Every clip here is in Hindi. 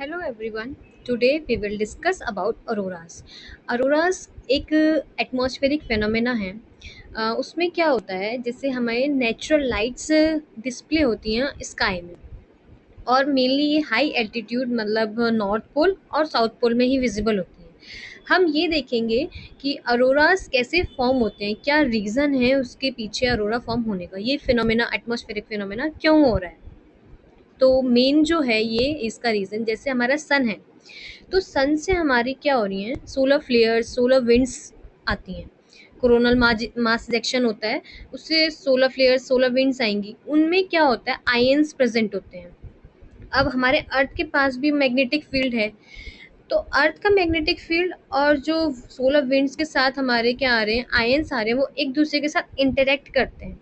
Hello everyone. Today we will discuss about auroras. Auroras एक एटमॉस्फेरिक फेनोमेना है। उसमें क्या होता है, जैसे हमारे नेचुरल लाइट्स डिस्प्ले होती हैं स्काई में, और मेनली ये हाई एल्टीट्यूड मतलब नॉर्थ पोल और साउथ पोल में ही विजिबल होती हैं। हम ये देखेंगे कि अरोरास कैसे फॉर्म होते हैं, क्या रीज़न है उसके पीछे अरोरा फॉर्म होने का, ये फिनोमेना एटमॉस्फेरिक फिनोमेना क्यों हो रहा है। तो मेन जो है ये इसका रीज़न, जैसे हमारा सन है, तो सन से हमारी क्या हो रही है, सोलर फ्लेयर्स, सोलर विंड्स आती हैं। कोरोनल मास इजेक्शन होता है, उससे सोलर फ्लेयर्स, सोलर विंड्स आएंगी। उनमें क्या होता है, आयंस प्रेजेंट होते हैं। अब हमारे अर्थ के पास भी मैग्नेटिक फील्ड है, तो अर्थ का मैग्नेटिक फील्ड और जो सोलर विंड्स के साथ हमारे क्या आ रहे हैं, आयंस आ रहे हैं, वो एक दूसरे के साथ इंटरेक्ट करते हैं।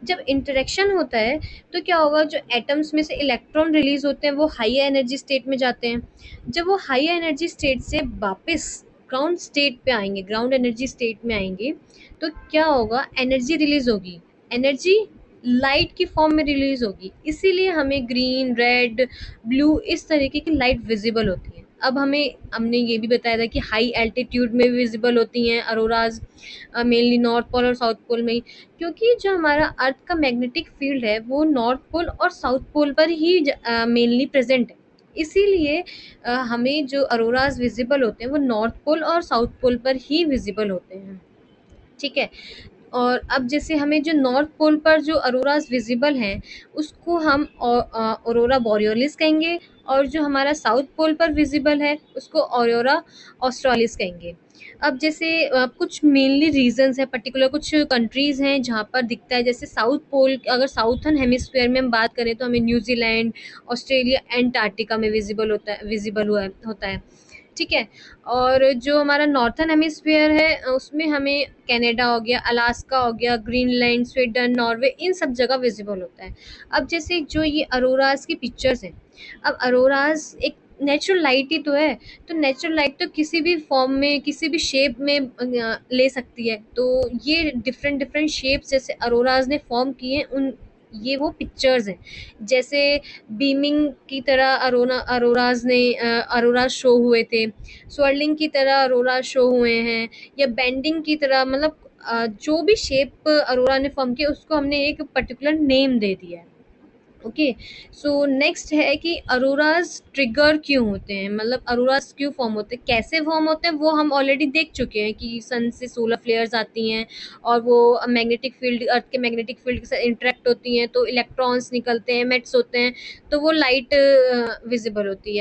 जब इंटरेक्शन होता है तो क्या होगा, जो एटम्स में से इलेक्ट्रॉन रिलीज होते हैं वो हाई एनर्जी स्टेट में जाते हैं। जब वो हाई एनर्जी स्टेट से वापस ग्राउंड स्टेट पे आएंगे, ग्राउंड एनर्जी स्टेट में आएंगे, तो क्या होगा, एनर्जी रिलीज होगी। एनर्जी लाइट की फॉर्म में रिलीज होगी, इसीलिए हमें ग्रीन, रेड, ब्लू इस तरीके की लाइट विजिबल होती है। अब हमने ये भी बताया था कि हाई एल्टीट्यूड में विजिबल होती हैं अरोराज, मेनली नॉर्थ पोल और साउथ पोल में ही, क्योंकि जो हमारा अर्थ का मैग्नेटिक फील्ड है वो नॉर्थ पोल और साउथ पोल पर ही मेनली प्रेजेंट है। इसीलिए हमें जो अरोराज विजिबल होते हैं वो नॉर्थ पोल और साउथ पोल पर ही विजिबल होते हैं। ठीक है। और अब जैसे हमें जो नॉर्थ पोल पर जो अरोराज विजिबल हैं उसको हम ऑरोरा बोरियोलिस कहेंगे, और जो हमारा साउथ पोल पर विजिबल है उसको ऑरोरा ऑस्ट्रालिस कहेंगे। अब जैसे कुछ मेनली रीजंस है, पर्टिकुलर कुछ कंट्रीज हैं जहाँ पर दिखता है, जैसे साउथ पोल, अगर साउथर्न हेमिस्फीयर में हम बात करें तो हमें न्यूजीलैंड, ऑस्ट्रेलिया, एंटार्क्टिका में विजिबल होता है। ठीक है। और जो हमारा नॉर्थर्न हेमिस्फीयर है उसमें हमें कनाडा हो गया, अलास्का हो गया, ग्रीनलैंड, स्वीडन, नॉर्वे, इन सब जगह विजिबल होता है। अब जैसे जो ये अरोराज की पिक्चर्स हैं, अब अरोराज एक नेचुरल लाइट ही तो है, तो नेचुरल लाइट तो किसी भी फॉर्म में, किसी भी शेप में ले सकती है। तो ये डिफरेंट डिफरेंट शेप्स जैसे अरोराज ने फॉर्म किए हैं, उन ये वो पिक्चर्स हैं। जैसे बीमिंग की तरह अरोराज ने अरोरा शो हुए थे, स्वर्लिंग की तरह अरोरा शो हुए हैं, या बेंडिंग की तरह, मतलब जो भी शेप अरोरा ने फॉर्म किया उसको हमने एक पर्टिकुलर नेम दे दिया है। ओके। सो नेक्स्ट है कि अरोराज ट्रिगर क्यों होते हैं, मतलब अरोराज क्यों फॉर्म होते हैं, कैसे फॉर्म होते हैं, वो हम ऑलरेडी देख चुके हैं कि सन से सोलर फ्लेयर्स आती हैं और वो मैग्नेटिक फील्ड, अर्थ के मैग्नेटिक फील्ड के साथ इंटरेक्ट होती हैं, तो इलेक्ट्रॉन्स निकलते हैं, मेट्स होते हैं, तो वो लाइट विजिबल होती है।